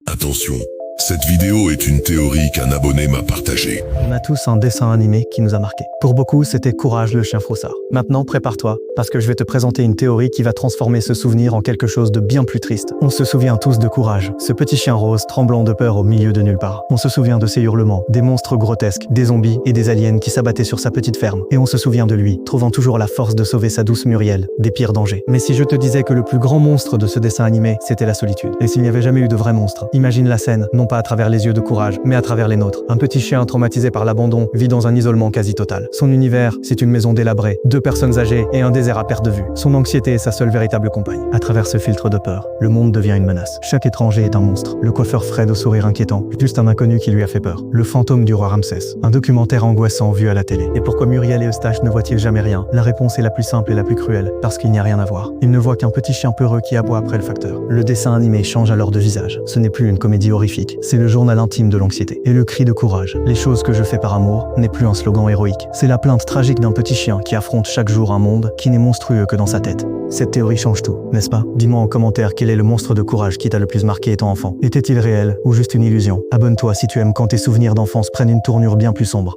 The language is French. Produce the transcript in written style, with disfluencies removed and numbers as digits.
Attention, cette vidéo est une théorie qu'un abonné m'a partagée. On a tous un dessin animé qui nous a marqué. Pour beaucoup, c'était Courage le chien froussard. Maintenant, prépare-toi, parce que je vais te présenter une théorie qui va transformer ce souvenir en quelque chose de bien plus triste. On se souvient tous de Courage, ce petit chien rose tremblant de peur au milieu de nulle part. On se souvient de ses hurlements, des monstres grotesques, des zombies et des aliens qui s'abattaient sur sa petite ferme. Et on se souvient de lui, trouvant toujours la force de sauver sa douce Muriel des pires dangers. Mais si je te disais que le plus grand monstre de ce dessin animé, c'était la solitude, et s'il n'y avait jamais eu de vrai monstre, imagine la scène, non pas à travers les yeux de Courage, mais à travers les nôtres. Un petit chien traumatisé par l'abandon vit dans un isolement quasi total. Son univers, c'est une maison délabrée, 2 personnes âgées et un désert à perte de vue. Son anxiété est sa seule véritable compagne. À travers ce filtre de peur, le monde devient une menace. Chaque étranger est un monstre. Le coiffeur Fred au sourire inquiétant, juste un inconnu qui lui a fait peur. Le fantôme du roi Ramsès, un documentaire angoissant vu à la télé. Et pourquoi Muriel et Eustache ne voient-ils jamais rien? La réponse est la plus simple et la plus cruelle, parce qu'il n'y a rien à voir. Ils ne voient qu'un petit chien peureux qui aboie après le facteur. Le dessin animé change alors de visage. Ce n'est plus une comédie horrifique, c'est le journal intime de l'anxiété. Et le cri de courage, les choses que je fais par amour, n'est plus un slogan héroïque. C'est la plainte tragique d'un petit chien qui affronte chaque jour un monde qui n'est monstrueux que dans sa tête. Cette théorie change tout, n'est-ce pas? Dis-moi en commentaire quel est le monstre de courage qui t'a le plus marqué étant enfant. Était-il réel ou juste une illusion? Abonne-toi si tu aimes quand tes souvenirs d'enfance prennent une tournure bien plus sombre.